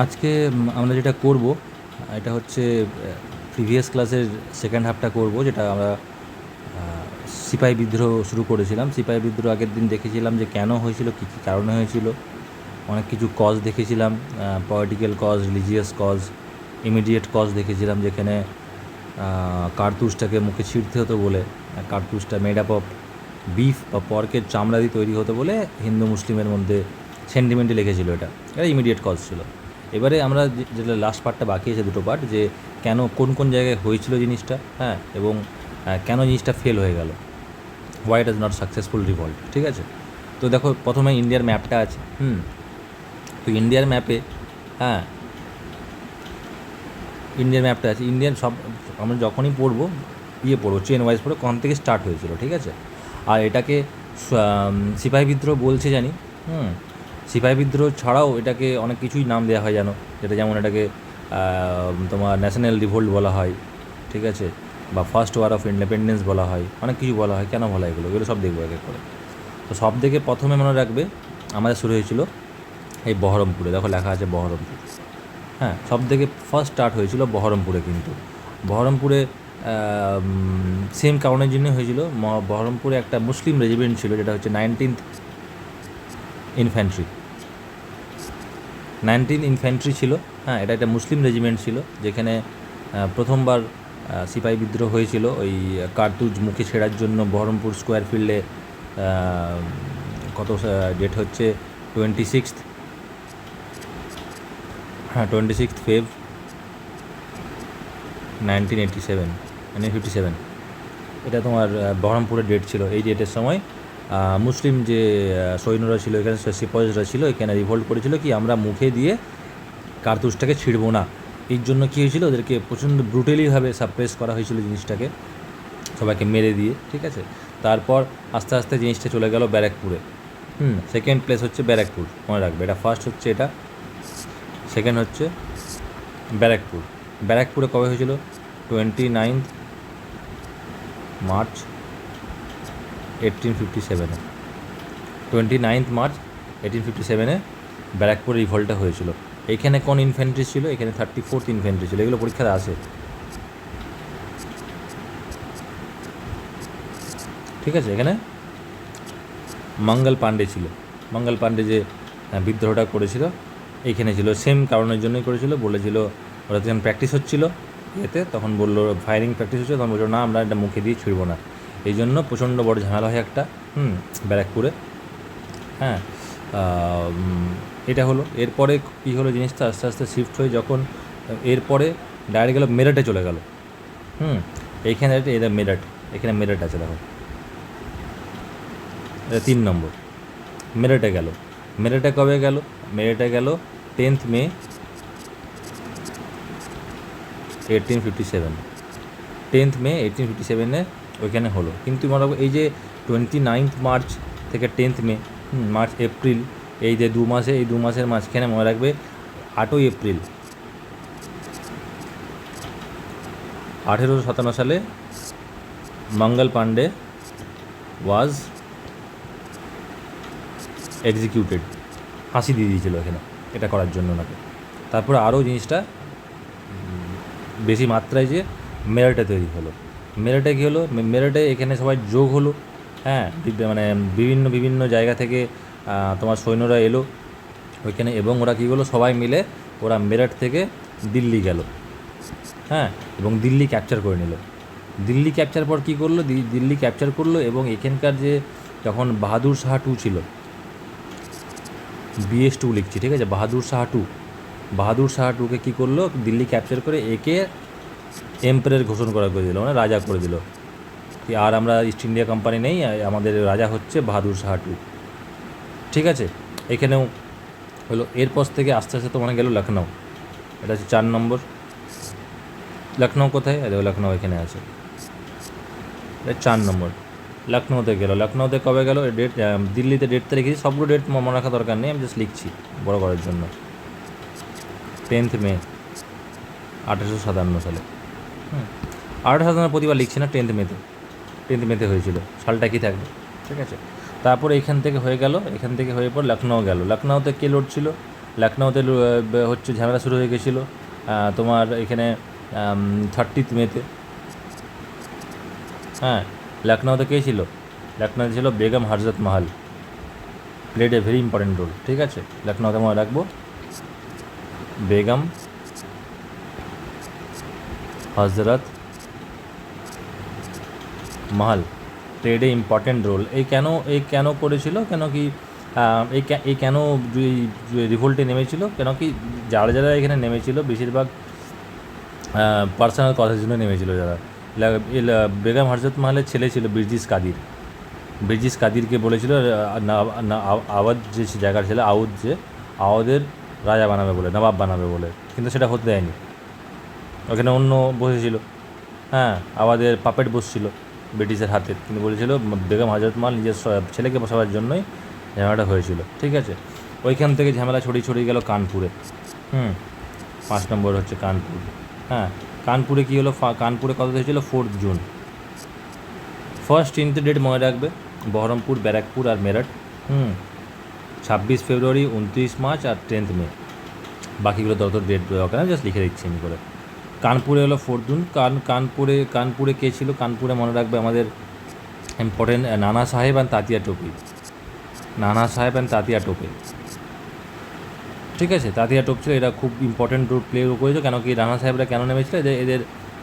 আজকে আমরা যেটা করব এটা হচ্ছে প্রিভিয়াস ক্লাসের সেকেন্ড হাফটা করব, যেটা আমরা সিপাহি বিদ্রোহ শুরু করেছিলাম। সিপাহি বিদ্রোহ আগের দিন দেখেছিলাম যে কেন হয়েছিল, কী কী কারণে হয়েছিল, অনেক কিছু কজ দেখেছিলাম, political cause, religious cause, immediate cause দেখেছিলাম, যেখানে কার্তুজটাকে মুখে ছিঁড়তে হতো বলে, কার্তুজটা মেড আপ অফ বিফ বা পর্কের চামড়া দিয়ে তৈরি হতো বলে হিন্দু মুসলিমের মধ্যে সেন্টিমেন্টে লেগেছিলো। এটা ইমিডিয়েট কজ ছিল। এবারে আমরা যেটা লাস্ট পার্টটা বাকি আছে, দুটো পার্ট, যে কেন কোন কোন জায়গায় হয়েছিল জিনিসটা, হ্যাঁ, এবং কেন জিনিসটা ফেল হয়ে গেল, why it is not successful revolt. ঠিক আছে, তো দেখো প্রথমে ইন্ডিয়ার ম্যাপটা আছে। তো ইন্ডিয়ার ম্যাপে, হ্যাঁ, ইন্ডিয়ান ম্যাপটা আছে। ইন্ডিয়ান সব আমরা যখনই পড়বো পড়বো চেন ওয়াইজ পড়বো কোন থেকে স্টার্ট হয়েছিল। ঠিক আছে, আর এটাকে সিপাহি বিদ্রোহ বলছে জানি। সিপাহি বিদ্রোহ ছাড়াও এটাকে অনেক কিছুই নাম দেওয়া হয় জানো, যেটা যেমন এটাকে তোমার ন্যাশনাল রিভোল্ট বলা হয়, ঠিক আছে, বা ফার্স্ট ওয়ার অফ ইন্ডিপেন্ডেন্স বলা হয়, অনেক কিছু বলা হয়। কেন বলা হয় এগুলো সব দেখবো এক এক করে। তো সব থেকে প্রথমে মনে রাখবে আমাদের শুরু হয়েছিল এই বহরমপুরে। দেখো লেখা আছে বহরমপুর। হ্যাঁ, সব থেকে ফার্স্ট স্টার্ট হয়েছিল বহরমপুরে। কিন্তু বহরমপুরে সেম কারণের জন্য হয়েছিল। বহরমপুরে একটা মুসলিম রেজিমেন্ট ছিল, যেটা হচ্ছে 19th ইনফ্যান্ট্রি। 19th ইনফ্যান্ট্রি ছিল। হ্যাঁ, এটা একটা মুসলিম রেজিমেন্ট ছিল, যেখানে প্রথমবার সিপাহি বিদ্রোহ হয়েছিল ওই কার্তুজ মুখে ছেঁড়ার জন্য বহরমপুর স্কোয়ার ফিল্ডে। কত ডেট হচ্ছে 26th, হ্যাঁ 26th Feb 1987, 1957। এটা তোমার বহরমপুরের ডেট ছিল। এই ডেটের সময় মুসলিম যে সৈন্যরা ছিল এখানে, সিপাহিরা ছিল এখানে, রিভোল্ট করেছিল কি আমরা মুখে দিয়ে কার্তুজটাকে ছিঁড়বো না। এই জন্য কী হয়েছিল, ওদেরকে প্রচণ্ড ব্রুটালিভাবে সাপ্রেস করা হয়েছিল জিনিসটাকে, সবাইকে মেরে দিয়ে। ঠিক আছে, তারপর আস্তে আস্তে জিনিসটা চলে গেল ব্যারাকপুরে। সেকেন্ড প্লেস হচ্ছে ব্যারাকপুর, মনে রাখবে। এটা ফার্স্ট হচ্ছে এটা, সেকেন্ড হচ্ছে ব্যারাকপুর। ব্যারাকপুরে কবে হয়েছিল? 29th March 1857। 29th মার্চ 1857 ব্যারাকপুরে রিভল্টটা হয়েছিল। এইখানে কোন ইনফ্যান্ট্রি ছিল? এখানে 34th ইনফ্যান্ট্রি ছিল। এগুলো পরীক্ষাতে আসে। ঠিক আছে, এখানে মঙ্গল পাণ্ডে ছিল। মঙ্গল পাণ্ডে যে বিদ্রোহটা করেছিল এইখানে ছিল। সেম কারণের জন্যই করেছিল। বলেছিল ওরা যখন প্র্যাকটিস হচ্ছিল এতে, তখন বললো ফায়ারিং প্র্যাকটিস হচ্ছিল, তখন বললো না আমরা এটা মুখে দিয়ে ছুড়ব না। এই জন্য প্রচণ্ড বড় ঝামেলা হয় একটা ব্যারাকপুরে। হ্যাঁ, এটা হলো। এরপরে কী হলো, জিনিসটা আস্তে আস্তে শিফট হয়ে যখন এরপরে ডাইরেক্ট গেলো মেরঠে চলে গেল। এইখানে এটা মেরঠ, এখানে মেরঠ আছে। দেখো এটা 3 নম্বর। মেরঠে গেল। মেরঠে কবে গেল? মেরঠে গেল 10th May 1857। 10th May 1857 ওইখানে হলো। কিন্তু মনে রাখবো এই যে 29th মার্চ থেকে 10th May, মার্চ এপ্রিল, এই যে 2 মাসে, এই 2 মাসের মাঝখানে মনে রাখবে 8ই এপ্রিল 1857 সালে মঙ্গল পাণ্ডে ওয়াজ এক্সিকিউটেড। ফাঁসি দিয়ে দিয়েছিল এখানে এটা করার জন্য ওনাকে। তারপরে আরও জিনিসটা বেশি মাত্রায় যে মেরঠে তৈরি হলো। মেরঠে কী হলো? মেরঠে এখানে সবাই যোগ হলো। হ্যাঁ, মানে বিভিন্ন বিভিন্ন জায়গা থেকে তোমার সৈন্যরা এলো ওইখানে, এবং ওরা কী হলো, সবাই মিলে ওরা মেরঠ থেকে দিল্লি গেল। হ্যাঁ, এবং দিল্লি ক্যাপচার করে নিল। দিল্লি ক্যাপচার পর কী করলো, দিল্লি ক্যাপচার করলো, এবং এখানকার যে তখন বাহাদুর শাহ 2 ছিল, BS2 লিখছি, ঠিক আছে, বাহাদুর শাহ 2, বাহাদুর শাহ 2কে কী করলো, দিল্লি ক্যাপচার করে একে এম্পায়ার ঘোষণা করে দিল, মানে রাজা করে দিল কি আর আমরা ইস্ট ইন্ডিয়া কোম্পানি নেই, আমাদের রাজা হচ্ছে বাহাদুর শাহ 2। ঠিক আছে, এখানেও হলো। এরপর থেকে আস্তে আস্তে তোমার গেল লখনৌ। এটা হচ্ছে 4 নম্বর। লখনৌ কোথায়? দেখো লখনৌ এখানে আছে, এটা 4 নম্বর। লখনৌতে গেল। লখনৌতে কবে গেল? ডেট দিল্লিতে ডেটটা রেখেছি, সবগুলো ডেট মনে রাখা দরকার নেই, আমি জাস্ট লিখছি বড় করার জন্য। 10th May 1857 সালে। 1857 প্রতিবার লিখছি না, 10th Mayতে হয়েছিল। সালটা কি থাকবে? ঠিক আছে, তারপরে এখান থেকে হয়ে গেল। এখান থেকে হয়ে পর লখনৌ গেল। লখনৌতে কে লড়ছিল? লখনৌতে হচ্ছে ঝামেলা শুরু হয়ে গেছিলো তোমার এখানে 30 মেতে। হ্যাঁ, লখনৌতে কে ছিল? লখনৌতে ছিল Begum Hazrat Mahal, played a very important role. ঠিক আছে, লখনৌতে মনে রাখবো বেগম হজরত মহল প্লেড এ ইম্পর্টেন্ট রোল। এই কেন করেছিল, কেন কি এই কেন রিভোল্টে নেমেছিল, কেন কি যারা যারা এখানে নেমেছিল বেশিরভাগ পার্সোনাল কথার জন্য নেমেছিল যারা। বেগম হজরত মহলের ছেলে ছিল ব্রিজিস কাদিরকে বলেছিল আওয়াজ যে জায়গার ছিল আওয়াদের রাজা বানাবে বলে, নবাব বানাবে বলে, কিন্তু সেটা হতে দেয়নি। ওখানে অন্য বসেছিল, হ্যাঁ, আওয়াদের পাপেট বসছিল ব্রিটিশের হাতে, কিন্তু বলেছিল বেগম হজরত মহল নিজের ছেলেকে বসাবার জন্যই ঝামেলাটা হয়েছিল। ঠিক আছে, ওইখান থেকে ঝামেলা ছড়িয়ে গেল কানপুরে। 5 নম্বর হচ্ছে কানপুর। হ্যাঁ, কানপুরে কী হলো, কানপুরে কত হয়েছিল? 4 জুন। ফার্স্ট 3টে ডেট মনে রাখবে, বহরমপুর, ব্যারাকপুর আর মেরঠ। 26 ফেব্রুয়ারি, 29 মার্চ আর 10 মে। বাকিগুলো তত ডেট দরকার না, জাস্ট লিখে দিচ্ছি আমি করে। কানপুরে হলো 4 জুন। কানপুরে কে ছিল? কানপুরে মনে রাখবে আমাদের ইম্পর্টেন্ট নানা সাহেব অ্যান্ড তাতিয়া টোপে। ঠিক আছে, তাতিয়া টোপ ছিল, এরা খুব ইম্পর্টেন্ট রোল প্লে করেছিল। কেন কি রানা সাহেবরা কেন নেমেছিল? এদের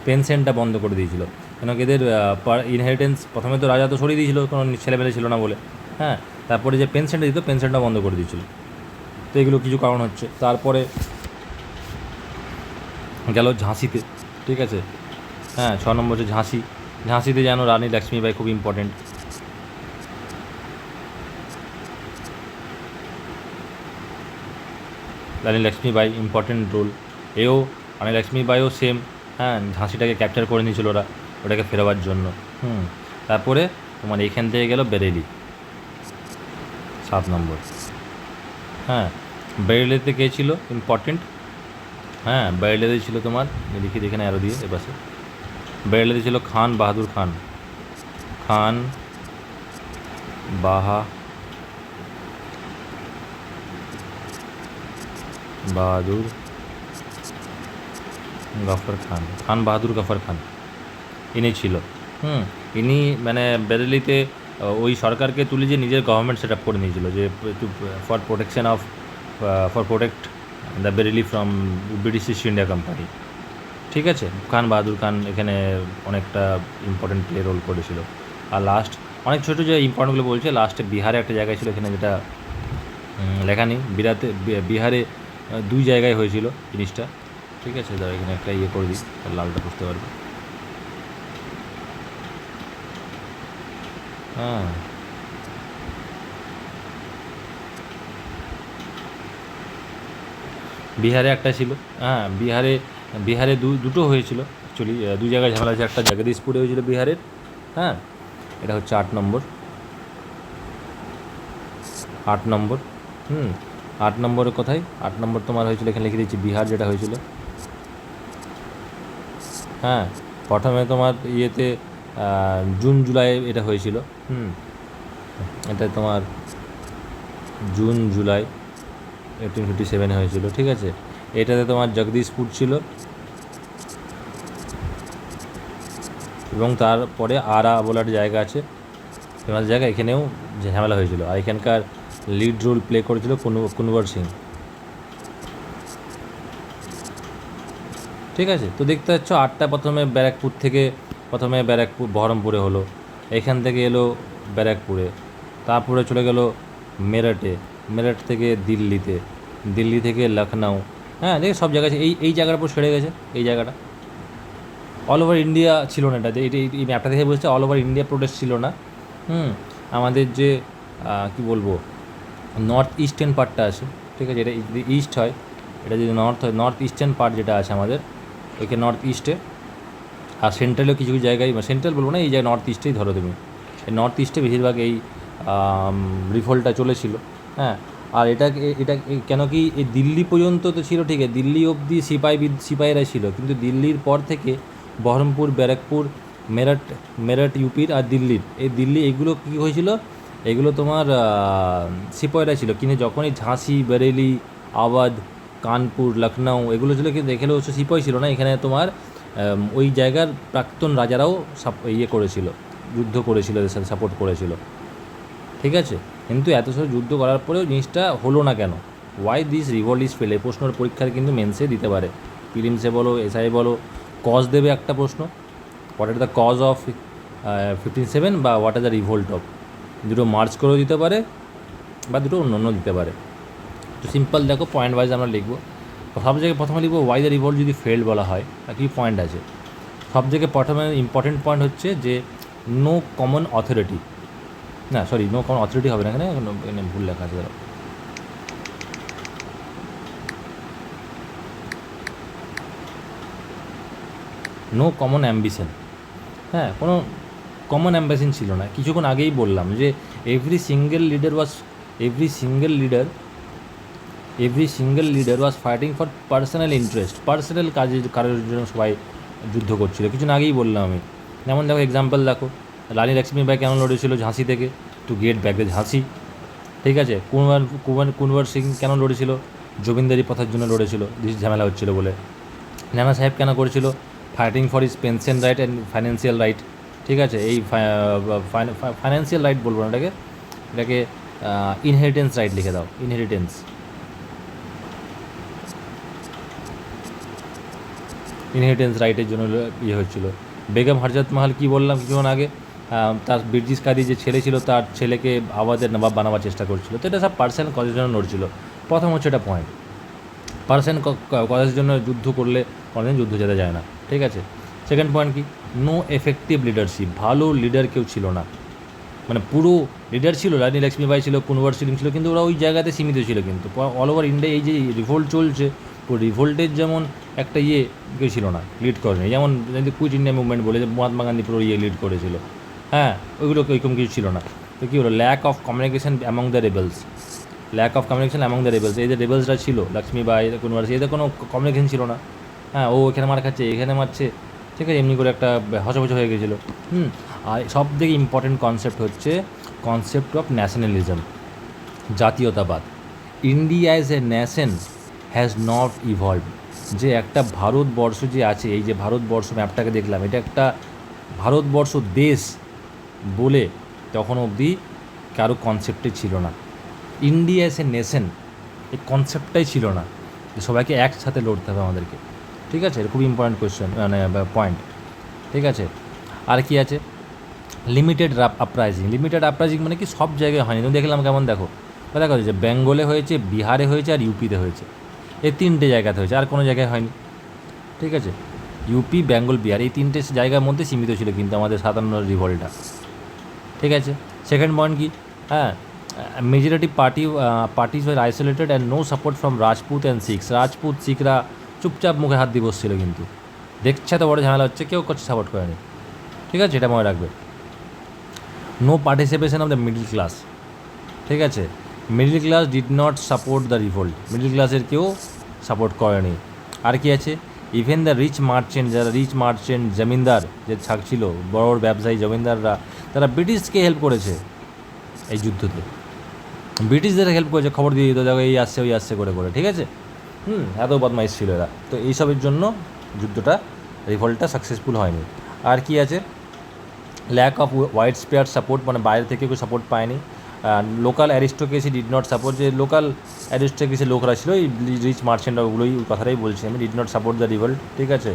পেনশনটা বন্ধ করে দিয়েছিল। কেন কি এদের ইনহেরিটেন্স, প্রথমে তো রাজা তো সরিয়ে দিয়েছিল, কোনো ছেলেমেলে ছিল না বলে। হ্যাঁ, তারপরে যে পেনশনটা দিত, পেনশনটা বন্ধ করে দিয়েছিল। তো এগুলো কিছু কারণ হচ্ছে। তারপরে গেল ঝাঁসিতে। ঠিক আছে, হ্যাঁ, 6 নম্বর হচ্ছে ঝাঁসিতে যেন রানী লক্ষ্মীবাই খুব ইম্পর্টেন্ট। রানী লক্ষ্মীবাই ইম্পর্টেন্ট রোল। রানী লক্ষ্মীবাইও সেম, হ্যাঁ, ঝাঁসিটাকে ক্যাপচার করে নিয়েছিল ওটাকে ফেরাবার জন্য। তারপরে তোমার এখান থেকে গেল বেরেলি, 7 নম্বর। হ্যাঁ, বেরেলিতে কে ছিল ইম্পর্টেন্ট? হ্যাঁ, বেরেলিতে ছিল তোমার, লিখি এখানে আরও দিয়ে এপাশে, বেরেলিতে ছিল খান বাহাদুর খান খান বাহাদুর গফর খান ইনি ছিল। ইনি মানে বেরেলিতে ওই সরকারকে তুলে যে নিজের গভর্নমেন্ট সেট আপ করে নিয়েছিল, যে for protect the Bareilly from British east India company. ঠিক আছে, খান বাহাদুর খান এখানে অনেকটা ইম্পর্টেন্ট প্লে রোল করেছিল। আর লাস্ট অনেক ছোটো যে ইম্পর্টেন্টগুলো বলছে, লাস্টে বিহারে একটা জায়গায় ছিল, এখানে যেটা লেখা নেই। বিহারে 2 জায়গায় হয়েছিল জিনিসটা। ঠিক আছে, তার এখানে একটা করে দিই, লালটা বুঝতে পারবে। হ্যাঁ, বিহারে একটা ছিল। হ্যাঁ, বিহারে দুটো হয়েছিল অ্যাকচুয়ালি, 2 জায়গায় ঝামেলা আছে। একটা জগদীশপুরে হয়েছিল বিহারের। হ্যাঁ, এটা হচ্ছে 8 নম্বর। 8 নম্বর 8 নম্বরের কোথায়? 8 নম্বর তোমার হয়েছিল, এখানে লিখে দিচ্ছি, বিহার যেটা হয়েছিল। হ্যাঁ, প্রথমে তোমার ইয়েতে জুন জুলাই এটা হয়েছিল। এটা তোমার জুন জুলাই 1857 হয়েছিল। ঠিক আছে, এটাতে তোমার জগদীশপুর ছিল, এবং তারপরে আরা বলে একটা জায়গা আছে, ফেমাস জায়গা, এখানেও ঝামেলা হয়েছিল। আর এখানকার লিড রোল প্লে করেছিল কুনওয়ার সিং। ঠিক আছে, তো দেখতে পাচ্ছ 8টা প্রথমে ব্যারাকপুর বহরমপুরে হলো, এখান থেকে এলো ব্যারাকপুরে, তারপরে চলে গেল মেরঠ থেকে দিল্লি থেকে লখনউ। হ্যাঁ, দেখে সব জায়গা আছে, এই জায়গার উপর ছেড়ে গেছে। এই জায়গাটা অল ওভার ইন্ডিয়া ছিল না, এটা এই ম্যাপটা দেখে বলছে অল ওভার ইন্ডিয়া প্রোটেস্ট ছিল না। আমাদের যে কি বলবো, নর্থ ইস্টার্ন পার্টটা আছে। ঠিক আছে, এটা যদি ইস্ট হয়, এটা যদি নর্থ হয়, নর্থ ইস্টার্ন পার্ট যেটা আছে আমাদের, ওইখানে নর্থ ইস্টে, আর সেন্ট্রালেও কিছু কিছু জায়গায়, সেন্ট্রাল বলবো না, এই জায়গায় নর্থ ইস্টেই ধরো তুমি, এই নর্থ ইস্টে বেশিরভাগ এই রিভোল্টটা চলেছিল। হ্যাঁ, আর এটা কেন কি এই দিল্লি পর্যন্ত তো ছিল, ঠিক আছে, দিল্লি অবধি সিপাহীরা ছিল, কিন্তু দিল্লির পর থেকে বহরমপুর, ব্যারাকপুর, মেরঠ ইউপির আর দিল্লি এগুলো কী হয়েছিল, এগুলো তোমার সিপাহীরা ছিল। কিন্তু যখনই ঝাঁসি, বেরেলি, আওয়াধ, কানপুর, লখনউ এগুলো ছিল, কিন্তু এখানে হচ্ছে সিপাহি ছিল না, এখানে তোমার ওই জায়গার প্রাক্তন রাজারাও ইয়ে করেছিল, যুদ্ধ করেছিল, এদের সাথে সাপোর্ট করেছিল, ঠিক আছে। কিন্তু এত সব যুদ্ধ করার পরেও জিনিসটা হলো না কেন? Why this revolt is fail? এই প্রশ্নের পরীক্ষার কিন্তু মেন্সে দিতে পারে, প্রিলিমসে বলো, এসআই বলো, কজ দেবে একটা প্রশ্ন, what are the cause of 15/7 বা what are the revolt of, দুটো মার্চ করেও দিতে পারে বা দুটো অন্য অন্য দিতে পারে। তো সিম্পল দেখো, পয়েন্ট ওয়াইজ আমরা লিখবো। সব জায়গায় প্রথমে লিখবো ওয়াই দ্য রিভোল্ট যদি ফেল্ড বলা হয়, কী পয়েন্ট আছে। সব জায়গায় প্রথমে ইম্পর্টেন্ট পয়েন্ট হচ্ছে যে নো কমন অথরিটি, না সরি নো কমন অথরিটি হবে না, এখানে ভুল লেখা আছে, নো কমন অ্যাম্বিশন। হ্যাঁ, কোনো কমন অ্যাম্বিশন ছিল না। কিছুক্ষণ আগেই বললাম যে every single leader was fighting for personal interest, personal কাজের জন্য সবাই যুদ্ধ করছিল। কিছুদিন আগেই বললাম আমি। যেমন দেখো এক্সাম্পল দেখো, রানী লক্ষ্মীবাই কেন লড়েছিল ঝাঁসি থেকে, টু গেট ব্যাক দ্য ঝাঁসি, ঠিক আছে। কুনওয়ার সিং কেন লড়েছিল? জমিদারি প্রথার জন্য লড়েছিল, ঝামেলা হচ্ছিল বলে। নানা সাহেব কেন করেছিল? Fighting for is pension right and financial right, ঠিক আছে। এই ফাইন্যান্সিয়াল রাইট বলবো না, এটাকে ইনহেরিটেন্স রাইট লিখে দাও, ইনহেরিটেন্স রাইটের জন্য ইয়ে হচ্ছিলো। বেগম হরজত মহল কী বললাম কিছুক্ষণ আগে, তার ব্রিটিশ কাদি যে ছেলে ছিল তার ছেলেকে আওয়াজের নবাব বানাবার চেষ্টা করছিল। তো এটা সব পার্সোনাল কজের জন্য লড়ছিল। প্রথম হচ্ছে এটা পয়েন্ট, পার্সোনাল কজের জন্য যুদ্ধ করলে কোনোদিন যুদ্ধ যেতে যায় না, ঠিক আছে। সেকেন্ড পয়েন্ট কি? নো এফেক্টিভ লিডারশিপ, ভালো লিডার কেউ ছিল না। মানে পুরো লিডার ছিল, রানী লক্ষ্মীবাই ছিল, কুনওয়ার সিং ছিল, কিন্তু ওরা ওই জায়গাতে সীমিত ছিল। কিন্তু অল ওভার ইন্ডিয়া এই যে রিভোল্ট চলছে, পুরো রিভোল্টের যেমন একটা কেউ ছিল না, লিড করেনি। যেমন কুইট ইন্ডিয়া মুভমেন্ট বলে যে মহাত্মা গান্ধী পুরো লিড করেছিল, হ্যাঁ, ওইগুলো ওইরকম কিছু ছিল না। তো কী হলো? Lack of communication among the rebels, এই যে রেবেলসরা ছিল, লক্ষ্মীবাই, কুনওয়ার সিং, এদের কোনো কমিউনিকেশন ছিল না। হ্যাঁ, ও এখানে মার খাচ্ছে, এখানে মারছে, ঠিক আছে, এমনি করে একটা হচপচ হয়ে গেছিলো। আর সব থেকে ইম্পর্টেন্ট কনসেপ্ট হচ্ছে কনসেপ্ট অফ ন্যাশনালিজম, জাতীয়তাবাদ। India as a nation has not evolve. যে একটা ভারতবর্ষ যে আছে, এই যে ভারতবর্ষ ম্যাপটাকে দেখলাম, এটা একটা ভারতবর্ষ দেশ বলে তখন অবধি কারো কনসেপ্টে ছিল না। ইন্ডিয়া অ্যাজ এ নেশন, এই কনসেপ্টটাই ছিল না যে সবাইকে একসাথে লড়তে হবে আমাদেরকে, ঠিক আছে। এটা খুব ইম্পর্ট্যান্ট কোয়েশ্চেন, মানে পয়েন্ট, ঠিক আছে। আর কি আছে? লিমিটেড আপরাইজিং মানে কি সব জায়গায় হয়নি। তুমি দেখলাম কেমন, দেখো যে বেঙ্গলে হয়েছে, বিহারে হয়েছে আর ইউপিতে হয়েছে, এই তিনটে জায়গাতে হয়েছে, আর কোনো জায়গায় হয়নি, ঠিক আছে। ইউপি, বেঙ্গল, বিহার এই তিনটে জায়গার মধ্যে সীমিত ছিল কিন্তু আমাদের 57 রিভল্টটা, ঠিক আছে। সেকেন্ড পয়েন্ট কি? হ্যাঁ, majority parties were isolated and no support from Rajput and শিখরা চুপচাপ মুখে হাত দিয়ে বসছিল, কিন্তু দেখছে তো বড় ঝামেলা হচ্ছে, কেউ করছে সাপোর্ট করেনি, ঠিক আছে, এটা মনে রাখবে। No participation of the middle class, ঠিক আছে। Middle class did not support the revolt, middle ক্লাসের কেউ সাপোর্ট করেনি। আর কি আছে? Even the rich merchant zamindar যে ছিল, বড় বড় ব্যবসায়ী জমিদাররা, তারা ব্রিটিশকে হেল্প করেছে এই যুদ্ধতে, ব্রিটিশদের হেল্প করেছে, খবর দিয়ে দিত, দেখো এই আসছে ওই আসছে করে করে, ঠিক আছে। এত বদমাইশ ছিল এরা। তো এইসবের জন্য যুদ্ধটা, রিভোল্টটা সাকসেসফুল হয়নি। আর কি আছে? Lack of widespread support, মানে বাইরে থেকে কেউ সাপোর্ট পায়নি। Local aristocracy did not support, যে লোকাল অ্যারিস্টোক্রেসি লোকরা ছিল, এই রিচ মার্চেন্ট, ওগুলোই কথাটাই বলছি আমি, did not support the revolt, ঠিক আছে।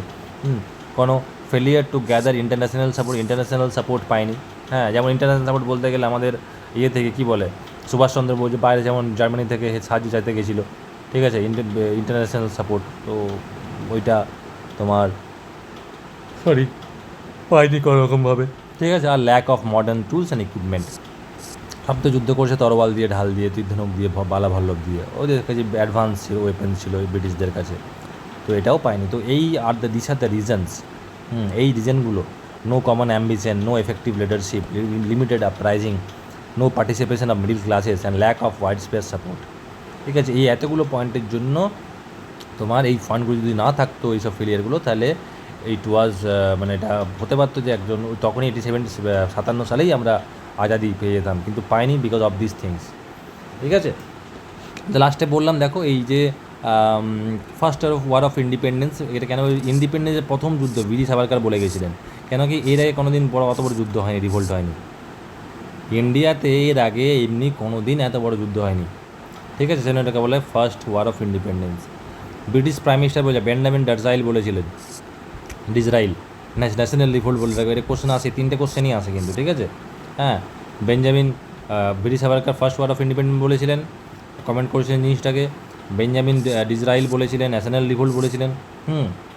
কোনো failure to gather international support পায়নি। হ্যাঁ, যেমন ইন্টারন্যাশনাল সাপোর্ট বলতে গেলে আমাদের থেকে কী বলে, সুভাষচন্দ্র বোস বাইরে যেমন জার্মানি থেকে সাহায্য চাইতে গেছিলো, ঠিক আছে, ইন্টারন্যাশনাল সাপোর্ট, তো ওইটা তোমার পায়নি কোনোরকমভাবে, ঠিক আছে। আর lack of modern tools and equipment, সব তো যুদ্ধ করছে তরোয়াল দিয়ে, ঢাল দিয়ে, তীর্ধনুক দিয়ে, বালা ভাল্লভ দিয়ে, ওদের কাছে অ্যাডভান্স ছিল, ওয়েপেন ছিল ব্রিটিশদের কাছে, তো এটাও পায়নি। তো দিস আর দ্য রিজনস, এই রিজনগুলো, no common ambition, no effective leadership, limited uprising, no participation of middle classes and lack of wide space support, ঠিক আছে। এই এতগুলো পয়েন্টের জন্য তোমার এই ফান্ডগুলো যদি না থাকতো, এইসব ফেলিয়ারগুলো, তাহলে ইট ওয়াজ, মানে এটা হতে পারতো যে একজন, তখনই 57 সালেই আমরা আজাদি পেয়ে যেতাম, কিন্তু পাইনি বিকজ অফ দিস থিংস, ঠিক আছে। লাস্টে বললাম দেখো এই যে ফার্স্ট ওয়ার অফ ইন্ডিপেন্ডেন্স, এটা কেন ইন্ডিপেন্ডেন্সের প্রথম যুদ্ধ বীর সাভারকার বলে গেছিলেন, কেন কি এর আগে কোনো দিন অত বড় যুদ্ধ হয়নি, রিভোল্ট হয়নি ইন্ডিয়াতে, এর আগে এমনি কোনো দিন এত বড় যুদ্ধ হয়নি, ঠিক আছে, সেজন্য এটাকে বলে first war of independence. British prime minister বলে বেঞ্জামিন ডিসরায়েল বলেছিলেন, ডিসরায়েল ন্যাশনাল রিভোল্ট বলে রাখবে, এটা কোশ্চেন আসে, 3টে কোশ্চেনই আসে কিন্তু, ঠিক আছে। হ্যাঁ, Benjamin Veer Savarkar first war of independence বলেছিলেন, কমেন্ট করেছিলেন জিনিসটাকে, বেঞ্জামিন ডিসরায়েল বলেছিলেন, ন্যাশনাল রিভোল্ট বলেছিলেন,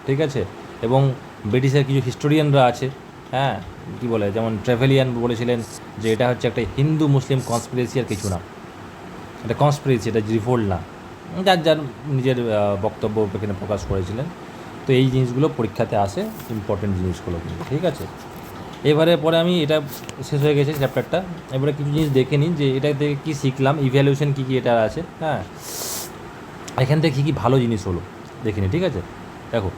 ঠিক আছে। এবং ব্রিটিশের কিছু হিস্টোরিয়ানরা আছে, হ্যাঁ, কী বলে, যেমন ট্রাভেলিয়ান বলেছিলেন যে এটা হচ্ছে একটা হিন্দু মুসলিম কনস্পিরেসি আর কিছু না, এটা কনস্পিরেসি, এটা রিভোল্ট না, যার যার নিজের বক্তব্য এখানে প্রকাশ করেছিলেন। তো এই জিনিসগুলো পরীক্ষাতে আসে, ইম্পর্টেন্ট জিনিসগুলো কিন্তু, ঠিক আছে। এবারে পরে আমি এটা শেষ হয়ে গেছে চ্যাপ্টারটা, এবারে কিছু জিনিস দেখে নিই যে এটা থেকে কী শিখলাম, ইভ্যালুয়েশন কী কী এটা আছে, হ্যাঁ, এখান থেকে কী কী ভালো জিনিস হলো দেখে নিই, ঠিক আছে। দেখো,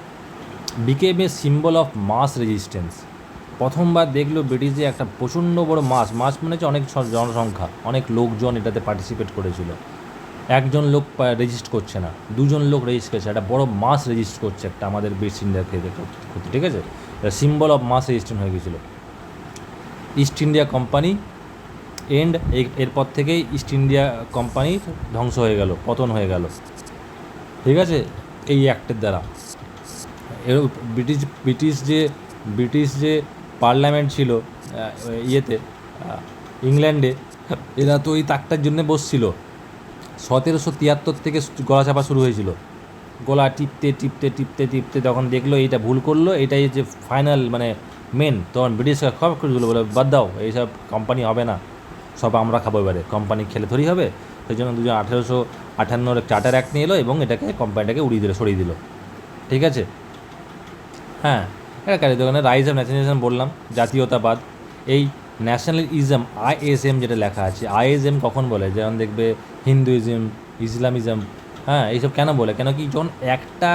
became a symbol of mass resistance, প্রথমবার দেখলো ব্রিটিশে একটা প্রচণ্ড বড় মাস মানে হচ্ছে অনেক জনসংখ্যা, অনেক লোকজন এটাতে পার্টিসিপেট করেছিল, একজন লোক রেজিস্ট করছে না, দুজন লোক রেজিস্ট করছে, একটা বড় মাস রেজিস্ট করছে একটা আমাদের ব্রিটিশ ইন্ডিয়াকে করতে, ঠিক আছে, সিম্বল অফ মাস রেজিস্ট্যান্স হয়ে গেছিলো। ইস্ট ইন্ডিয়া কোম্পানি এন্ড, এরপর থেকেই ইস্ট ইন্ডিয়া কোম্পানির ধ্বংস হয়ে গেল, পতন হয়ে গেল, ঠিক আছে, এই অ্যাক্টের দ্বারা। এর ব্রিটিশ যে পার্লামেন্ট ছিল ইয়েতে ইংল্যান্ডে, এরা তো ওই তাকটার জন্য বসছিল, 1773 থেকে গলা চাপা শুরু হয়েছিল, গলা টিপতে টিপতে টিপতে টিপতে তখন দেখলো এইটা ভুল করলো, এটাই যে ফাইনাল মানে মেন, তখন ব্রিটিশরা খব করে দিল, বলে বাদ দাও, এইসব কোম্পানি হবে না, সব আমরা খাবো, এবারে কোম্পানি খেলে ধরি হবে। সেই জন্য 1858 চার্টার অ্যাক্ট নিয়ে এলো এবং এটাকে কোম্পানিটাকে উড়িয়ে দিল, সরিয়ে দিল, ঠিক আছে। হ্যাঁ, এটা কারি দোকানে রাইজ অফ ন্যাশনালিজম বললাম, জাতীয়তাবাদ, এই ন্যাশনালিজম আইএসএম যেটা লেখা আছে, আইএসএম কখন বলে, যেমন দেখবে হিন্দুইজম, ইসলামিজম, হ্যাঁ, এইসব কেন বলে, কেন কি যখন একটা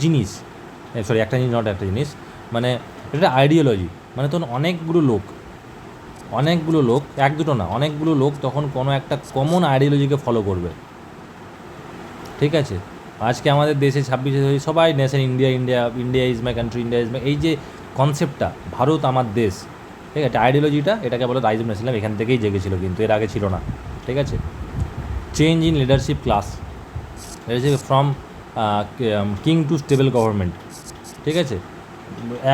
জিনিস, একটা জিনিস নট একটা জিনিস, মানে এটা আইডিওলজি, মানে তখন অনেকগুলো লোক, এক দুটো না, অনেকগুলো লোক তখন কোনো একটা কমন আইডিওলজিকে ফলো করবে, ঠিক আছে। আজকে আমাদের দেশে 26 সবাই nation India, India is my country, India is my, এই যে কনসেপ্টটা, ভারত আমার দেশ, ঠিক আছে, আইডিওলজিটা, এটাকে বলে রাইজ অফ ন্যাশনালিজম, এখান থেকেই জেগেছিল কিন্তু, এর আগে ছিল না, ঠিক আছে। Change in leadership class, from king to stable government, ঠিক আছে,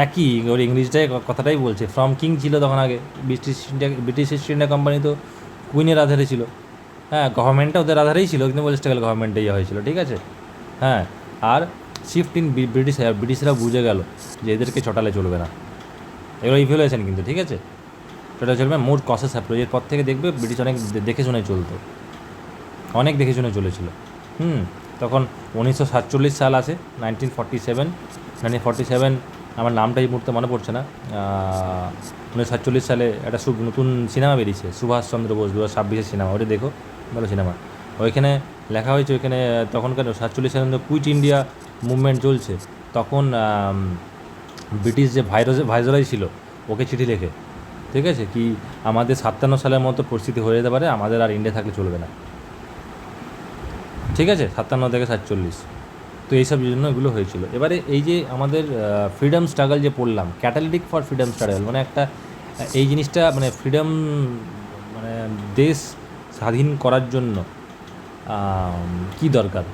একই ওর ইংলিশটাই কথাটাই বলছে, ফ্রম কিং ছিল তখন আগে, ব্রিটিশ ইস্ট ইন্ডিয়া কোম্পানি তো কুইনের আধারে ছিল, হ্যাঁ, গভর্নমেন্টটা ওদের আধারেই ছিল, কিন্তু বলে স্টেবল গভর্নমেন্টে ইয়ে হয়েছিল, ঠিক আছে। হ্যাঁ, আর শিফট ইন ব্রিটিশরা বুঝে গেল যে এদেরকে চটালে চলবে না, এগুলো ইভ্যালুয়েশন কিন্তু, ঠিক আছে, চটালে চলবে, মোর কসেস অ্যাপ্রোচ, এর পর থেকে দেখবে ব্রিটিশ অনেক দেখে শুনে চলতো, অনেক দেখে শুনে চলেছিল। তখন 1947 সাল আসে, 1947, আমার নামটা এই মুহূর্তে মনে পড়ছে না, 1947 সালে একটা নতুন সিনেমা বেরিয়েছে, সুভাষচন্দ্র বোস 2026 সিনেমা, ওটা দেখো, ভালো সিনেমা। ওইখানে লেখা হয়েছে, ওইখানে তখনকার 47 সালে কুইট ইন্ডিয়া মুভমেন্ট চলছে, তখন ব্রিটিশ যে ভাইসরয় ছিল, ওকে চিঠি লেখে, ঠিক আছে, কি আমাদের 57 সালের মতো পরিস্থিতি হয়ে যেতে পারে, আমাদের আর ইন্ডিয়া থাকলে চলবে না, ঠিক আছে, 57 থেকে 47, তো এইসব জন্য এগুলো হয়েছিল। এবারে এই যে আমাদের ফ্রিডম স্ট্রাগল যে পড়লাম, ক্যাটালিটিক ফর ফ্রিডম স্ট্রাগল, মানে একটা এই জিনিসটা মানে ফ্রিডম, মানে দেশ স্বাধীন করার জন্য কী দরকার,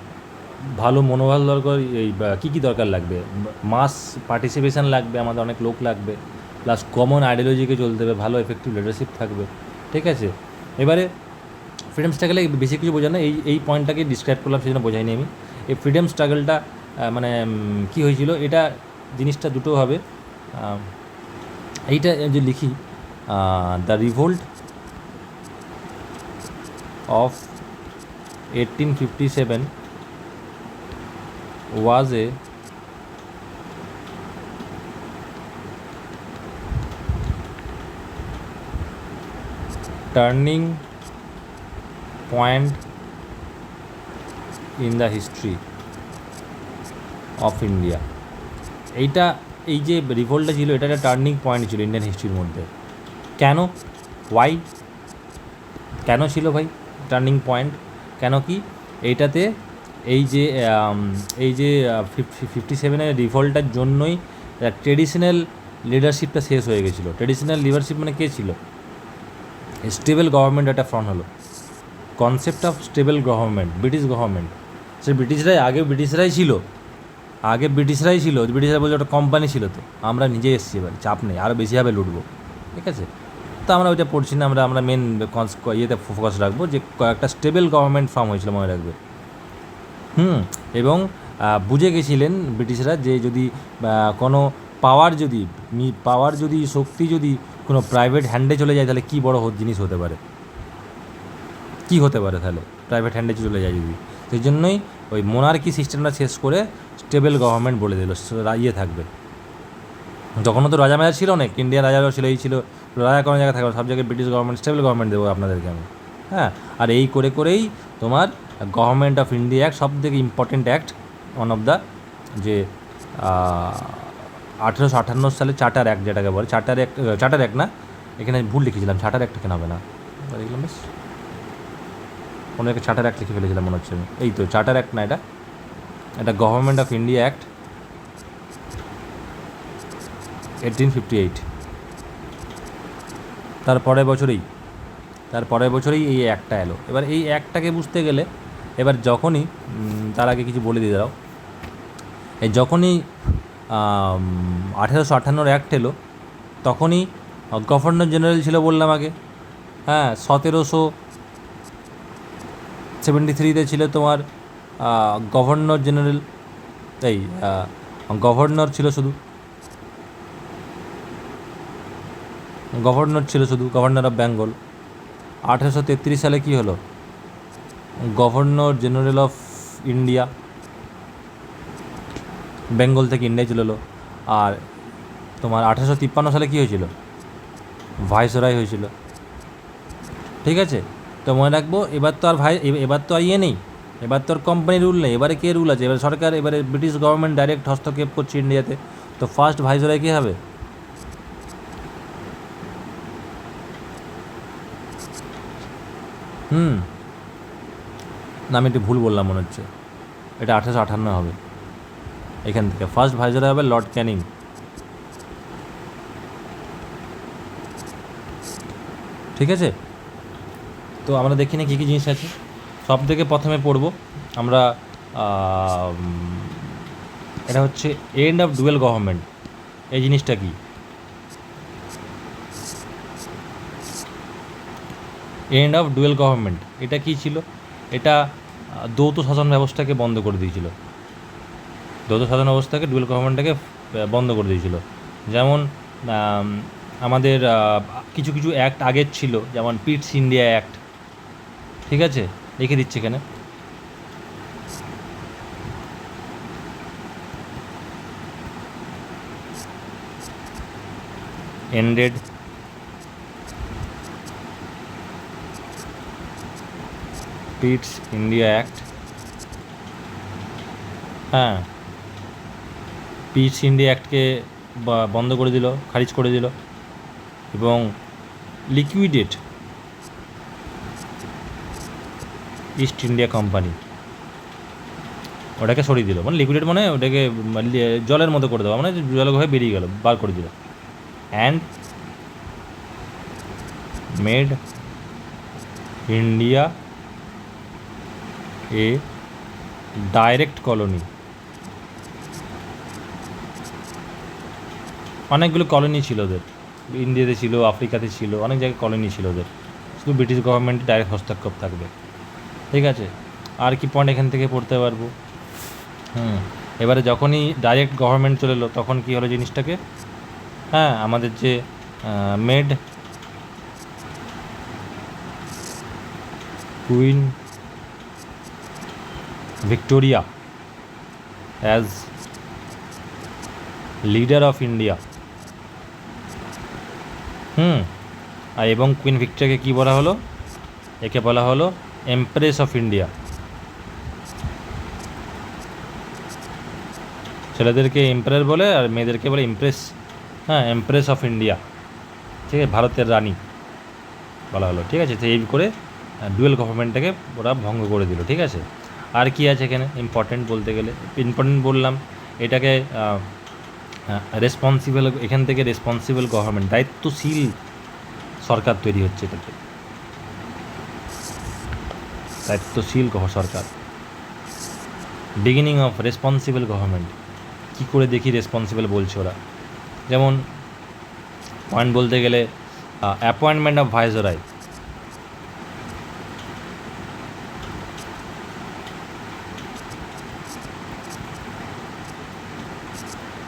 ভালো মনোবল দরকার, এই কী দরকার লাগবে, মাস পার্টিসিপেশান লাগবে, আমাদের অনেক লোক লাগবে, প্লাস কমন আইডিওলজিকে চলতে হবে, ভালো এফেক্টিভ লিডারশিপ থাকবে, ঠিক আছে। এবারে ফ্রিডম স্ট্রাগলে বেশি কিছু বোঝা না, এই পয়েন্টটাকে ডিসক্রাইব করলাম, সেই জন্য বোঝাইনি আমি। এই ফ্রিডম স্ট্রাগলটা মানে কী হয়েছিল, এটা জিনিসটা দুটো হবে, এইটা যে লিখি, the revolt of 1857 was a turning point in the history of India. এইটা, এই যে রিভোল্টটা ছিল, এটা একটা টার্নিং পয়েন্ট ছিল ইন্ডিয়ান হিস্ট্রির মধ্যে। কেন, ওয়াই, কেন ছিল ভাই টার্নিং পয়েন্ট, কেন কি, এইটাতে এই যে এই যে 57-এর রিভল্টের জন্যই ট্রেডিশনাল লিডারশিপটা শেষ হয়ে গেছিলো। ট্রেডিশনাল লিডারশিপ মানে কে ছিল? স্টেবল গভর্নমেন্ট একটা ফ্রন্ট হলো, concept of stable government, British government. সে ব্রিটিশরাই ব্রিটিশরাই ছিল, ব্রিটিশরা বলছে ওটা কোম্পানি ছিল, তো আমরা নিজে এসেছি, এবার চাপ নেই, আরও বেশিভাবে লুটবো, ঠিক আছে। তো আমরা ওইটা পড়ছি না, আমরা মেন ইয়েতে ফোকাস রাখবো যে কয়েকটা স্টেবল গভর্নমেন্ট ফর্ম হয়েছিল, মনে রাখবে। এবং বুঝে গেছিলেন ব্রিটিশরা যে যদি কোনো পাওয়ার যদি শক্তি যদি কোনো প্রাইভেট হ্যান্ডে চলে যায়, তাহলে কী বড় জিনিস হতে পারে, কী হতে পারে তাহলে প্রাইভেট হ্যান্ডে চলে যায় যদি। সেই জন্যই ওই মোনার্কি সিস্টেমটা শেষ করে স্টেবল গভর্নমেন্ট বলে দিল, ইয়ে থাকবে। তখনও তো রাজা মেজা ছিল, অনেক ইন্ডিয়ান রাজারাও ছিল, এই ছিল রাজা কোনো জায়গায় থাকবে, সব জায়গায় ব্রিটিশ গভর্নমেন্ট, স্টেবল গভর্নমেন্ট দেবো আপনাদেরকে আমি। হ্যাঁ, আর এই করেই তোমার গভর্নমেন্ট অফ ইন্ডিয়া অ্যাক্ট, সব থেকে important act, one of the, যে 1858 সালে চার্টার অ্যাক্ট যেটাকে বলে, চার্টার অ্যাক্ট না, এখানে ভুল লিখেছিলাম, চার্টার অ্যাক্ট কেন হবে না, দেখলাম বেশ কোনো একটা চার্টার অ্যাক্ট লিখে ফেলেছিলাম মনে হচ্ছে আমি। এই তো চার্টার অ্যাক্ট না, এটা গভর্নমেন্ট অফ ইন্ডিয়া অ্যাক্ট 1858। তার পরের বছরেই এই অ্যাক্টটা এলো। এবার এই অ্যাক্টটাকে বুঝতে গেলে, এবার যখনই তার আগে কিছু বলে দিয়ে দাও, যখনই 1858 অ্যাক্ট এলো, তখনই গভর্নর জেনারেল ছিল বললাম আগে। হ্যাঁ, 1773 ছিল তোমার গভর্নর জেনারেল, গভর্নর ছিল শুধু, গভর্নর অফ বেঙ্গল। 1833 সালে কী হলো? Governor general of India, Bengal থেকে ইন্ডিয়ায় চলে এলো। আর তোমার 1853 সালে কী হয়েছিল? ভাইসরয় হয়েছিল, ঠিক আছে। তো মনে রাখবো, এবার তো আর ইয়ে নেই, এবার তো আর কোম্পানি রুল নেই, এবারে কে রুল আছে? এবার সরকার, এবারে ব্রিটিশ গভর্নমেন্ট ডাইরেক্ট হস্তক্ষেপ করছে ইন্ডিয়াতে। তো ফার্স্ট ভাইসরয় কী হবে? না, আমি একটু ভুল বললাম মনে হচ্ছে, এটা 1858 হবে। এখান থেকে ফার্স্ট ভাইসরয় হবে লর্ড ক্যানিং, ঠিক আছে। তো আমরা দেখি না কী কী জিনিস আছে। সব থেকে প্রথমে পড়ব আমরা, এটা হচ্ছে এন্ড অফ ডুয়েল গভর্নমেন্ট। এই জিনিসটা কি? এন্ড অফ ডুয়েল গভর্নমেন্ট এটা কী ছিল? এটা দ্বৈত শাসন ব্যবস্থাকে বন্ধ করে দিয়েছিল, ডুয়েল গভর্নমেন্টটাকে বন্ধ করে দিয়েছিল। যেমন আমাদের কিছু অ্যাক্ট আগের ছিল, যেমন পিটস ইন্ডিয়া অ্যাক্ট, ঠিক আছে, লিখে দিচ্ছে এখানে। ended পিটস ইন্ডিয়া অ্যাক্ট, হ্যাঁ, পিটস ইন্ডিয়া অ্যাক্টকে বন্ধ করে দিল, খারিজ করে দিল, এবং লিকুইডেট ইস্ট ইন্ডিয়া কোম্পানি, ওটাকে সরিয়ে দিল। মানে লিকুইডেট মানে ওটাকে জলের মতো করে দেওয়া, মানে জলের হয়ে বেরিয়ে গেল, বার করে দিল। And made India a direct colony. অনেকগুলো কলোনি ছিল ওদের, ইন্ডিয়াতে ছিল, আফ্রিকাতে ছিল, অনেক জায়গায় কলোনি ছিল ওদের, শুধু ব্রিটিশ গভর্নমেন্ট ডাইরেক্ট হস্তক্ষেপ থাকবে, ঠিক আছে। আর কি পয়েন্ট এখান থেকে পড়তে পারবো? এবারে যখনই ডাইরেক্ট গভর্নমেন্ট চলে এলো, তখন কী হলো জিনিসটাকে, হ্যাঁ, আমাদের যে made Queen Victoria as leader of India, আর এবং কুইন ভিক্টোরিয়াকে কী বলা হলো? একে বলা হলো এমপ্রেস অফ ইন্ডিয়া। ছেলেদেরকে এম্পায়ার বলে আর মেয়েদেরকে বলে এমপ্রেস, হ্যাঁ, এমপ্রেস অফ ইন্ডিয়া, ঠিক আছে, ভারতের রানী বলা হলো, ঠিক আছে। তো এই করে ডুয়েল গভর্নমেন্টটাকে ওরা ভঙ্গ করে দিল, ঠিক আছে। আর কি আছে এখানে ইম্পর্টেন্ট বলতে গেলে, ইম্পর্টেন্ট বললাম এটাকে রেসপন্সিবল, এখান থেকে রেসপন্সিবল গভর্নমেন্ট, দায়িত্বশীল সরকার তৈরি হচ্ছে এটাতে, দায়িত্বশীল সরকার, বিগিনিং অফ রেসপন্সিবল গভর্নমেন্ট। কী করে দেখি রেসপন্সিবল বলছে ওরা, যেমন পয়েন্ট বলতে গেলে appointment of viceroy,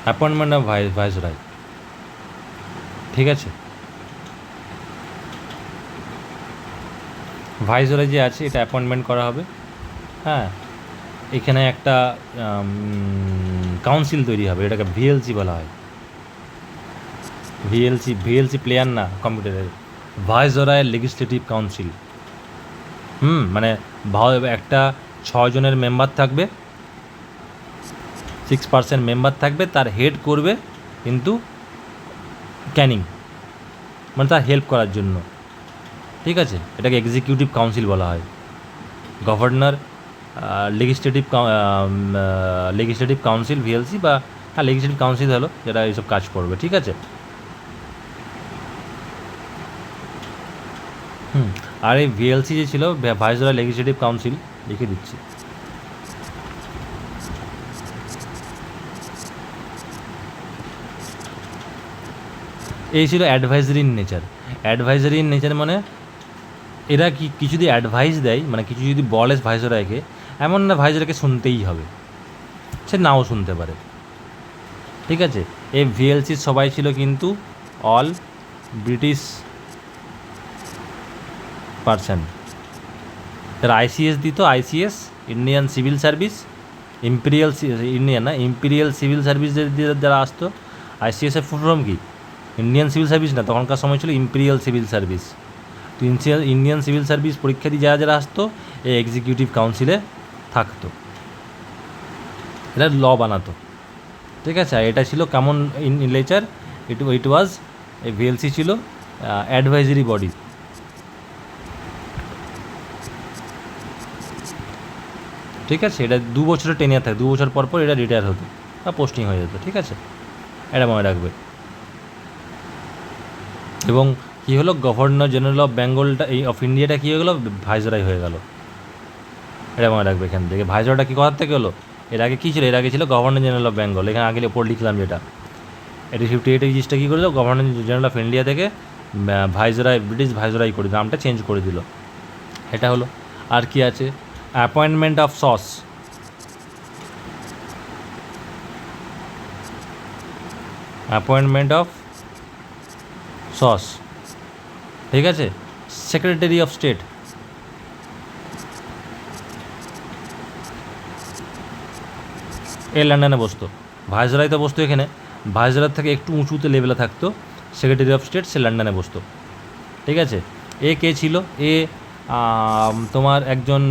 appointment of viceroy, ঠিক আছে, ভাইসরয় যে আছে এটা অ্যাপয়েন্টমেন্ট করা হবে। হ্যাঁ, এখানে একটা কাউন্সিল তৈরি হবে, এটাকে ভিএলসি বলা হয়। ভিএলসি প্লেয়ার না কম্পিউটারের, ভাইসরয় লেজিসলেটিভ কাউন্সিল। মানে একটা 6 জনের মেম্বার থাকবে, 6% মেম্বার থাকবে, তার হেড করবে কিন্তু ক্যানিং, মানে তার হেল্প করার জন্য, ঠিক আছে, এটাকে এক্সিকিউটিভ কাউন্সিল বলা হয়। গভর্নর, লেজিসলেটিভ কাউন্সিল ভিএলসি, বা হ্যাঁ লেজিসলেটিভ কাউন্সিল হলো যেটা এইসব কাজ করবে, ঠিক আছে। আর এই ভিএলসি যে ছিল ভাইসরয় লেজিসলেটিভ কাউন্সিল, লিখে দিচ্ছি, এই ছিল advisory in nature. Advisory in nature মানে এরা কিছু যদি অ্যাডভাইস দেয়, মানে কিছু যদি বলে ভাইসরয়কে, এমন না ভাইসরয়কে শুনতেই হবে, সে নাও শুনতে পারে, ঠিক আছে। এই ভিএলসির সবাই ছিল কিন্তু অল ব্রিটিশ পারসন। তারা আইসিএস দিত, ICS Indian civil service, imperial civil service যারা আসতো, আইসিএসের ফুল ফর্ম কি, ইন্ডিয়ান সিভিল সার্ভিস না, তখনকার সময় ছিল ইম্পিরিয়াল সিভিল সার্ভিস। তো ইন্ডিয়ান সিভিল সার্ভিস পরীক্ষা দিয়ে যারা যারা আসতো এই এক্সিকিউটিভ কাউন্সিলে থাকতো, এটা ল বানাতো, ঠিক আছে। আর এটা ছিল কমন ইন নেচার, ইট ওয়াজ এই ভিএলসি ছিল অ্যাডভাইজারি বডি, ঠিক আছে। এটা 2 বছরের টেনিয়ার থাকে, 2 বছর পর পর এটা রিটায়ার হতো বা পোস্টিং হয়ে যেত, ঠিক আছে, এটা মনে রাখবে। এবং কী হলো, গভর্নর জেনারেল অফ বেঙ্গলটা এই অফ ইন্ডিয়াটা কী হয়ে গেলো, ভাইসরয় হয়ে গেল, এটা মনে রাখবে। এখান থেকে ভাইসরয়টা কী কথার থেকে হলো, এর আগে কী ছিল, এর আগে ছিল গভর্নর জেনারেল অফ বেঙ্গল, এখানে আগে ওপর লিখলাম যেটা 1858 এই জিনিসটা কী করে দিল, গভর্নর জেনারেল অফ ইন্ডিয়া থেকে ভাইসরয়, ব্রিটিশ ভাইসরয় করে দিল, নামটা চেঞ্জ করে দিল, এটা হলো। আর কি আছে, appointment of sauce, appointment of sauce, ঠিক আছে। সেক্রেটারি অফ স্টেট, এ লন্ডনে বসতো, ভাইসরয় তো বসতো এখানে, ভাইসরয় থেকে একটু উঁচুতে লেভেলে থাকতো সেক্রেটারি অফ স্টেট, সে লন্ডনে বসতো, ঠিক আছে। এ কে ছিল, এ তোমার একজন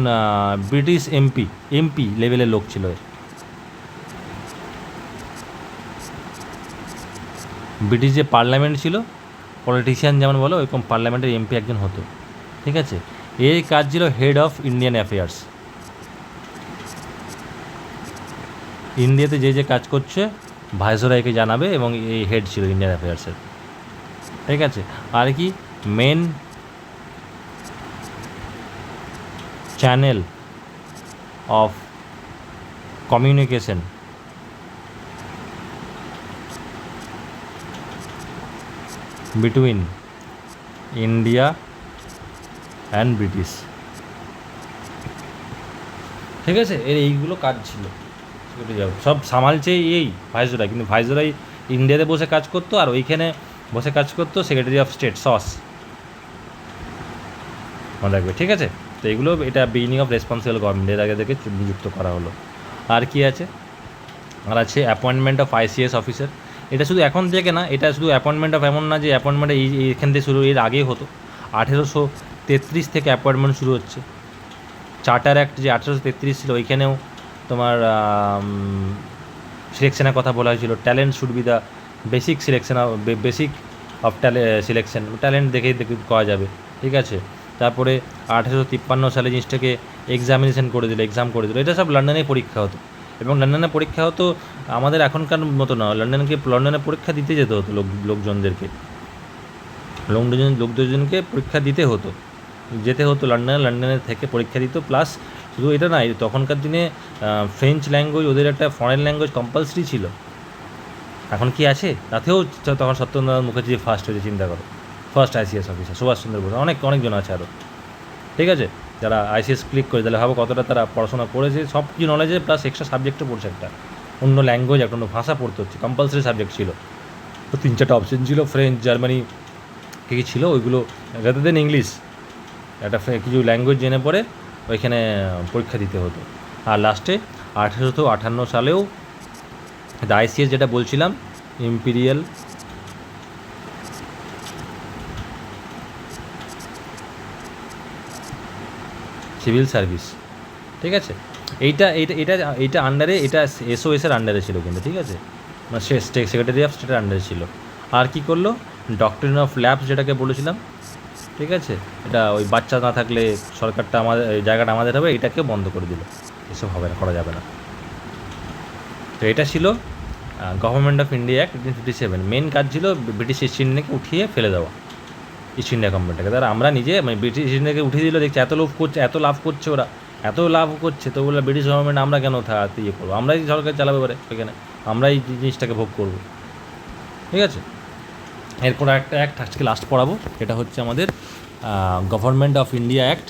ব্রিটিশ এমপি লেভেলের লোক ছিল, ব্রিটিশ যে পার্লামেন্ট ছিল, পলিটিশিয়ান যেমন বলো ওইরকম পার্লামেন্টের এমপি একজন হতো, ঠিক আছে। এই কাজ ছিল হেড অফ ইন্ডিয়ান অ্যাফেয়ার্স, ইন্ডিয়াতে যে যে কাজ করছে ভাইসরয়কে জানাবে, এবং এই হেড ছিল ইন্ডিয়ান অ্যাফেয়ার্সের, ঠিক আছে। আর কি, main channel of communication between India and British, ঠিক আছে। এইগুলো কাজ ছিল, সব সামালছে এই ভাইসরয়, কিন্তু ভাইসরয় ইন্ডিয়াতে বসে কাজ করতো, আর ওইখানে বসে কাজ করতো সেক্রেটারি অফ স্টেট, সস, মনে রাখবে, ঠিক আছে। তো এগুলো, এটা বিগিনিং অফ রেসপন্সিবল গভর্নমেন্ট, এর আগে থেকে নিযুক্ত করা হলো। আর কি আছে, আর আছে অ্যাপয়েন্টমেন্ট অফ আইসিএস অফিসার, এটা শুধু এখন থেকে না, এটা শুধু অ্যাপয়েন্টমেন্ট অফ, এমন না যে অ্যাপয়েন্টমেন্ট এখান থেকে শুরু, এর আগেই হতো, 1833 থেকে অ্যাপয়েন্টমেন্ট শুরু হচ্ছে। চার্টার অ্যাক্ট যে 1833 ছিল, ওইখানেও তোমার সিলেকশনের কথা বলা হয়েছিল, talent should be the basic selection, basic of selection, talent দেখেই করা যাবে, ঠিক আছে। তারপরে 1853 সালে জিনিসটাকে এক্সাম করে দিল। এটা সব লন্ডনে পরীক্ষা হতো, এবং লন্ডনে পরীক্ষা হতো আমাদের এখনকার মতো না। লন্ডনে পরীক্ষা দিতে যেতে হতো লোকজনদেরকে পরীক্ষা দিতে হতো, যেতে হতো লন্ডনে থেকে পরীক্ষা দিত। প্লাস শুধু এটা নয়, তখনকার দিনে ফ্রেঞ্চ ল্যাঙ্গুয়েজ ওদের একটা ফরেন ল্যাঙ্গুয়েজ কম্পালসারি ছিল। এখন কি আছে? তাতেও তখন সত্যেন্দ্রনাথ মুখার্জি ফার্স্ট হয়েছে, চিন্তা করো। First ICS officer Subhash Chandra Bose, অনেকজন আছে আরও, ঠিক আছে, যারা আইসিএস ক্লিক করে। তাহলে ভাবো কতটা তারা পড়াশোনা করেছে, সব কিছু নলেজে, প্লাস এক্সট্রা সাবজেক্টও পড়ছে, একটা অন্য ল্যাঙ্গুয়েজ, একটা অন্য ভাষা পড়তে হচ্ছে, কম্পালসারি সাবজেক্ট ছিল। তো 3-4টা অপশন ছিল, ফ্রেঞ্চ, জার্মানি, কী ছিল ওইগুলো, রাদার দেন ইংলিশ, একটা কিছু ল্যাঙ্গুয়েজ জেনে পড়ে ওইখানে পরীক্ষা দিতে হতো। আর লাস্টে 1858 সালেও আইসিএস যেটা বলছিলাম, ইম্পিরিয়াল সিভিল সার্ভিস, ঠিক আছে, এইটা আন্ডারে, এটা এসওএসের আন্ডারে ছিল কিন্তু, ঠিক আছে, মানে সেক্রেটারি অফ স্টেটের আন্ডারে ছিল। আর কি করলো, ডক্টরিন অফ ল্যাবস যেটাকে বলেছিলাম, ঠিক আছে, এটা ওই বাচ্চা না থাকলে সরকারটা আমাদের, জায়গাটা আমাদের হবে, এটাকে বন্ধ করে দিল, এসব হবে না, করা যাবে না। তো এটা ছিল government of India act 1857। Main কাজ ছিল ব্রিটিশ ইস্ট ইন্ডিয়াকে উঠিয়ে ফেলে দেওয়া, ইস্ট ইন্ডিয়া কোম্পানিটাকে। তারা আমরা নিজে, মানে ব্রিটিশ ইস্ট ইন্ডিয়াকে উঠিয়ে দিল, দেখছি এত লাভ করছে ওরা, এত লাভ করছে, তো বলে ব্রিটিশ গভর্নমেন্ট আমরা কেন ইয়ে করবো, আমরাই সরকার চালাবে এবারে সেখানে, আমরাই জিনিসটাকে ভোগ করবো, ঠিক আছে। এরপর একটা অ্যাক্ট আজকে লাস্ট পড়াবো, এটা হচ্ছে আমাদের গভর্নমেন্ট অফ ইন্ডিয়া অ্যাক্ট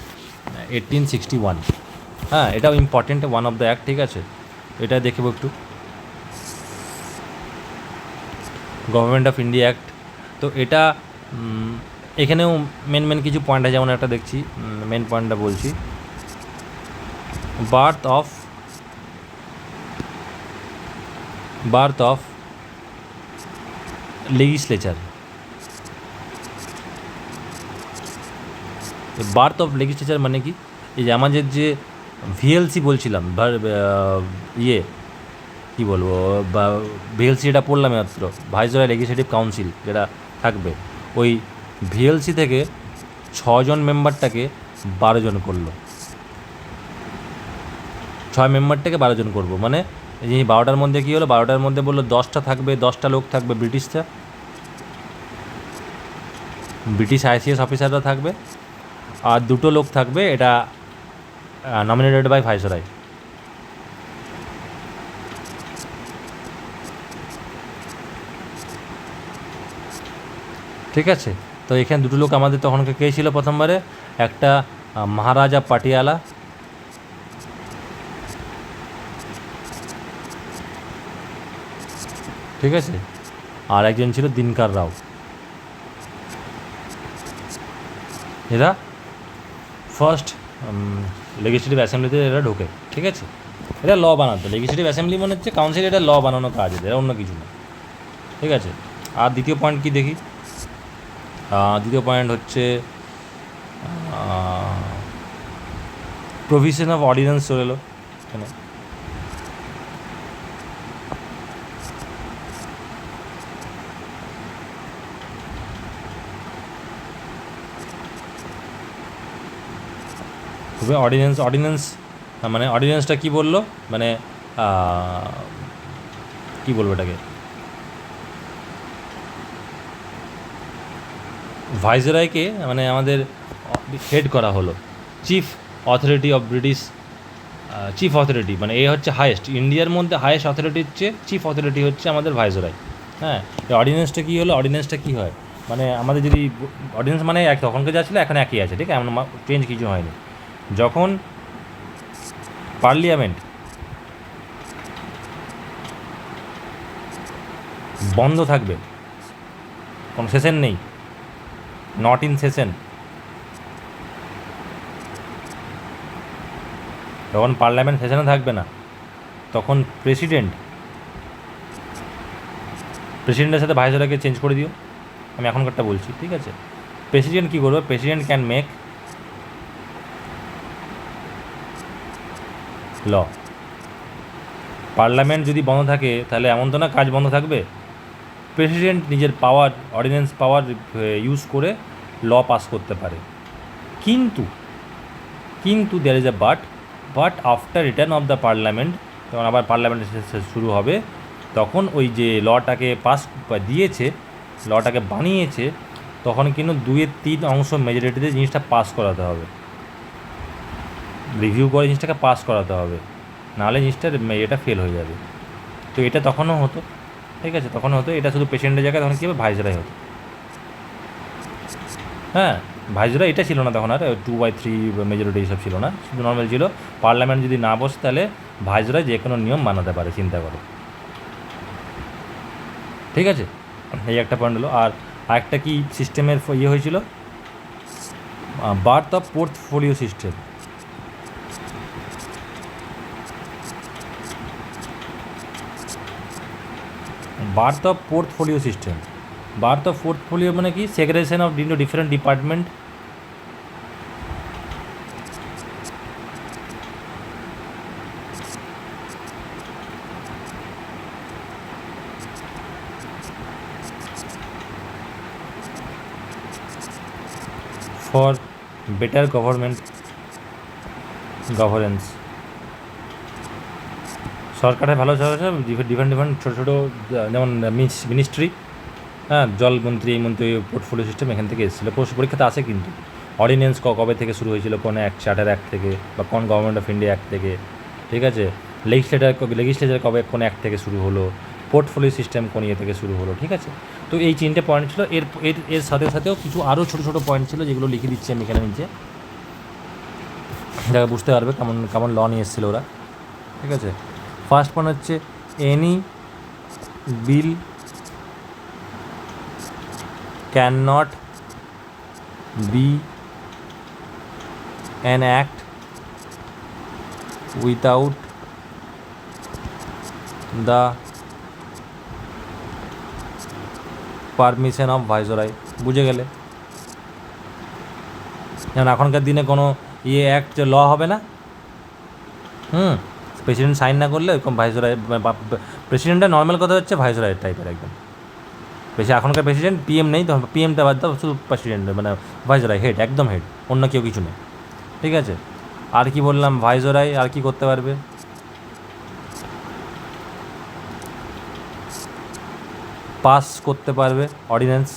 1861। হ্যাঁ, এটাও important, one of the act, ঠিক আছে। এটা দেখবো একটু, গভর্নমেন্ট অফ ইন্ডিয়া অ্যাক্ট। তো এটা এখানেও মেন কিছু পয়েন্ট আছে, যেমন একটা দেখছি, মেন পয়েন্টটা বলছি, birth of legislature. Birth of legislature মানে কি, এই যে আমাদের যে ভিএলসি বলছিলাম, ইয়ে কী বলবো, বা ভিএলসি যেটা পড়লাম মাত্র, ভাইসরয় লেজিসলেটিভ কাউন্সিল যেটা থাকবে, ওই ভিএলসি থেকে 6 জন মেম্বারটাকে 12 জন করলো, 6 মেম্বারটাকে 12 জন করবো, মানে এই 12টার মধ্যে কী হলো, 12টার মধ্যে বললো 10টা থাকবে, 10টা লোক থাকবে ব্রিটিশ আইসিএস অফিসাররা থাকবে, আর 2টো লোক থাকবে, এটা নমিনেটেড বাই ভাইসরয়। ঠিক আছে, তো এখানে 2টো লোক আমাদের তখনকে কে ছিল প্রথমবারে, একটা মহারাজা পাটিয়ালা, ঠিক আছে, আর একজন ছিল দিনকার রাও। এরা ফার্স্ট লেজিসলেটিভ অ্যাসেম্বলিতে এরা ঢোকে, ঠিক আছে, এটা ল বানাতো। লেজিসলেটিভ অ্যাসেম্বলি মনে হচ্ছে কাউন্সিল, এটা ল বানানো কাজ, এরা অন্য কিছু না, ঠিক আছে। আর দ্বিতীয় পয়েন্ট কি দেখি, দ্বিতীয় পয়েন্ট হচ্ছে প্রভিশন অফ অর্ডিন্যান্স চলে এলো এখানে। অর্ডিন্যান্স মানে অর্ডিন্যান্সটা কী বললো, মানে কী বলবো এটাকে, ভাইসরয়কে মানে আমাদের হেড করা হলো, chief authority of British, chief authority মানে এ হচ্ছে হায়েস্ট, ইন্ডিয়ার মধ্যে হায়েস্ট অথরিটির চেয়ে চিফ অথরিটি হচ্ছে আমাদের ভাইসরয়। হ্যাঁ, এই অর্ডিন্যান্সটা কী হলো, অর্ডিন্যান্সটা কী হয়, মানে আমাদের যদি অর্ডিন্যান্স মানে তখনকার যা ছিল এখন একই আছে, ঠিক আছে, এমন চেঞ্জ কিছু হয়নি। যখন পার্লিয়ামেন্ট বন্ধ থাকবে, কোনো সেশন নেই, নট ইন সেশন, যখন পার্লামেন্ট সেশনে থাকবে না, তখন প্রেসিডেন্টের সাথে ভাইসরয়কে চেঞ্জ করে দিও। আমি এখনকারটা বলছি, ঠিক আছে। প্রেসিডেন্ট কী করবে, president can make law. Parliament যদি বন্ধ থাকে তাহলে এমন তো না কাজ বন্ধ থাকবে, প্রেসিডেন্ট নিজের পাওয়ার, অর্ডিন্যান্স পাওয়ার ইউজ করে ল পাস করতে পারে, কিন্তু কিন্তু there is a but after return of the parliament, তখন আবার পার্লামেন্ট শুরু হবে, তখন ওই যে লটাকে পাস দিয়েছে, লটাকে বানিয়েছে, তখন কিন্তু 2/3 অংশ মেজরিটিতে জিনিসটা পাস করাতে হবে, রিভিউ করে জিনিসটাকে পাস করাতে হবে, নাহলে জিনিসটার এটা ফেল হয়ে যাবে। তো এটা তখনও হতো, ঠিক আছে, তখনও হতো। এটা শুধু প্রেসিডেন্টের জায়গায় তখন কী হবে, ভাইসরয় হতো। হ্যাঁ, ভাইসরয় এটা ছিল না তখন, আর 2/3 মেজরিটি এইসব ছিল না, শুধু নর্মাল ছিল পার্লামেন্ট যদি না বসে তাহলে ভাইসরয় যে কোনো নিয়ম বানাতে পারে, চিন্তা করো, ঠিক আছে। এই একটা পয়েন্ট হলো। আর আরেকটা কি সিস্টেমের ইয়ে হয়েছিল, birth of portfolio system. Birth of portfolio system, birth of portfolio মানে কি, segregation of into different department, for better governance. সরকারের ভালো ডিফারেন্ট ছোটো ছোটো যেমন মিনিস্ট্রি, হ্যাঁ, জলমন্ত্রী, এই মন্ত্রী, পোর্টফোলিও সিস্টেম এখান থেকে এসেছিলো, পরীক্ষাতে আসে কিন্তু। অর্ডিন্যান্স কবে থেকে শুরু হয়েছিল, কোন চার্টার অ্যাক্ট থেকে, বা কোন গভর্নমেন্ট অফ ইন্ডিয়া অ্যাক্ট থেকে, ঠিক আছে। লেজিসলেচার কবে কোন অ্যাক্ট থেকে শুরু হলো, পোর্টফোলিও সিস্টেম কোন ইয়ে থেকে শুরু হলো, ঠিক আছে। তো এই 3টে পয়েন্ট ছিল। এর এর এর সাথে সাথেও কিছু আরও ছোটো ছোটো পয়েন্ট ছিল, যেগুলো লিখে দিচ্ছি আমি এখানে নিচে, যারা বুঝতে পারবে কেমন কেমন ল নিয়ে এসেছিলো ওরা, ঠিক আছে। ফার্স্ট পয়েন্ট হচ্ছে, any bill can not be an act without the permission of viceroy. বুঝে গেলে, যেমন এখনকার দিনে কোনো অ্যাক্ট ল হবে না, প্রেসিডেন্ট সাইন না করলে ওরকম ভাইসরয়, প্রেসিডেন্টটা নর্মাল কথা হচ্ছে ভাইসরয়ের টাইপের একদম বেশি। এখনকার প্রেসিডেন্ট পিএম নেই, তখন পিএমটা বাদ দাও, শুধু প্রেসিডেন্ট মানে ভাইসরয়, হেড, একদম হেড, অন্য কেউ কিছু নেই, ঠিক আছে। আর কি বললাম, ভাইসরয় আর কি করতে পারবে, পাস করতে পারবে অর্ডিন্যান্স,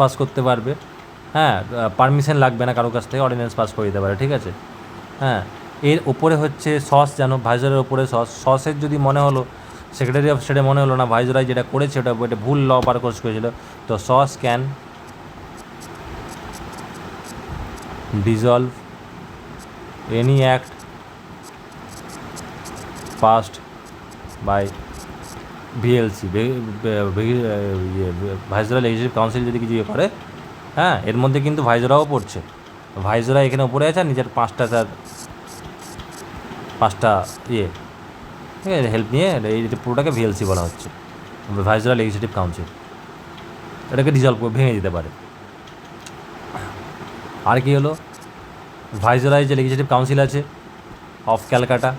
পাস করতে পারবে, হ্যাঁ, পারমিশন লাগবে না কারো কাছ থেকে, অর্ডিন্যান্স পাস করে দিতে পারে, ঠিক আছে। হ্যাঁ, এর ওপরে হচ্ছে সস, জানো ভাইসরয়ের ওপরে সসের যদি মনে হলো, সেক্রেটারি অফ স্টেটে মনে হলো না ভাইসরয় যেটা করেছে ওটা ভুল ল পার করেছিল, তো SOS can dissolve any act passed by VLC, viceroy legislative council যদি কিছু ইয়ে করে, হ্যাঁ, এর মধ্যে কিন্তু ভাইসরয়ও পড়ছে। ভাইসরয় এখানে উপরে আছে, আর নিজের 5টা ইয়ে, ঠিক আছে, হেল্প নিয়ে এই পুরোটাকে ভিএলসি বলা হচ্ছে, ভাইসরয় লেজিসলেটিভ কাউন্সিল, এটাকে ডিজলভ ভেঙে দিতে পারে। আর কি হলো, ভাইসরয় যে লেজিসলেটিভ কাউন্সিল আছে অফ ক্যালকাটা,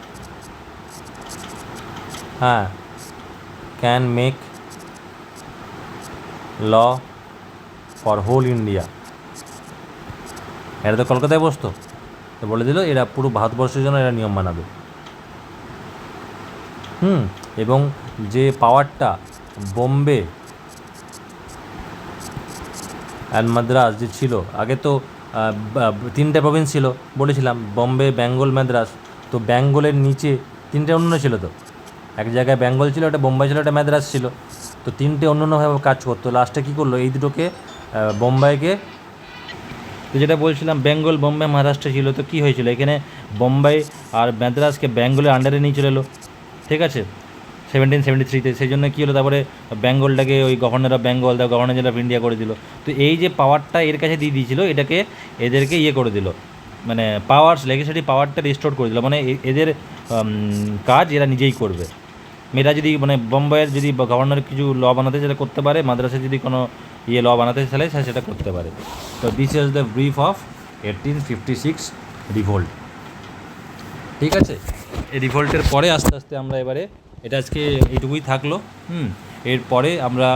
হ্যাঁ, can make law for whole India. এরা তো কলকাতায় বসতো, তো বলে দিল এরা পুরো ভারতবর্ষের জন্য এরা নিয়ম বানাবে। এবং যে পাওয়ারটা বোম্বে অ্যান্ড মাদ্রাস যে ছিল, আগে তো 3টে প্রভিন্স ছিল বলেছিলাম, বম্বে, বেঙ্গল, মাদ্রাস। তো বেঙ্গলের নিচে 3টে অন্য ছিল, তো এক জায়গায় বেঙ্গল ছিল, একটা বোম্বাই ছিল, একটা মাদ্রাস ছিল, তো 3টে অন্যভাবে কাজ করতো। লাস্টে কী করলো, এই দুটোকে বোম্বাইকে, তো যেটা বলছিলাম বেঙ্গল, বোম্বে, মহারাষ্ট্র ছিল, তো কী হয়েছিল এখানে, বোম্বাই আর মাদ্রাসকে বেঙ্গলের আন্ডারে নিয়ে চলে এলো, ঠিক আছে, 1773-তে। সেই জন্য কী হলো, তারপরে বেঙ্গলটাকে ওই গভর্নর অফ বেঙ্গল, তার গভর্নর জেনারেল অফ ইন্ডিয়া করে দিল। তো এই যে পাওয়ারটা এর কাছে দিয়ে দিয়েছিল, এটাকে এদেরকে ইয়ে করে দিল, মানে লেজিসলেটিভ পাওয়ারটা রিস্টোর করে দিল, মানে এদের কাজ এরা নিজেই করবে। এরা যদি মানে বোম্বাইয়ের যদি গভর্নর কিছু ল বানাতে সেটা করতে পারে, মাদ্রাসে যদি কোনো ল বানাতে চাইলে সেটা করতে পারে। তো this is the brief of 1856 revolt, ঠিক আছে। এই রিভোল্টের পরে আস্তে আস্তে আমরা এবারে এটা আজকে এইটুকুই থাকলো। এরপরে আমরা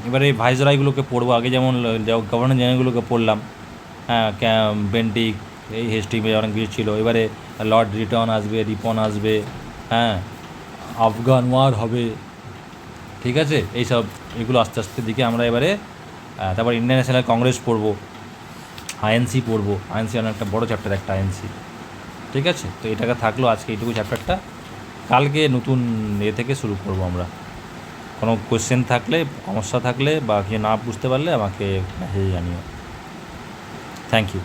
এবারে ভাইসরয়গুলোকে পড়বো। আগে যেমন গভর্নর জেনারেলগুলোকে পড়লাম, হ্যাঁ, বেন্টিক, এই হেস্টিং অনেক কিছু ছিল। এবারে লর্ড রিটন আসবে, রিপন আসবে, হ্যাঁ, আফগান ওয়ার হবে, ঠিক আছে। এইসব এগুলো আস্তে আস্তে দিকে আমরা এবারে তারপর ইন্ডিয়ান ন্যাশনাল কংগ্রেস পড়বো, আইএনসি পড়বো। আইএনসি অনেকটা বড়ো চ্যাপ্টার একটা আইএনসি, ঠিক আছে। তো এটাকে থাকলো আজকে এইটুকু চ্যাপ্টারটা। কালকে নতুন থেকে শুরু করবো আমরা। কোনো কোয়েশ্চেন থাকলে, সমস্যা থাকলে বা কিছু না বুঝতে পারলে আমাকে মেসেজে জানিও। Thank you.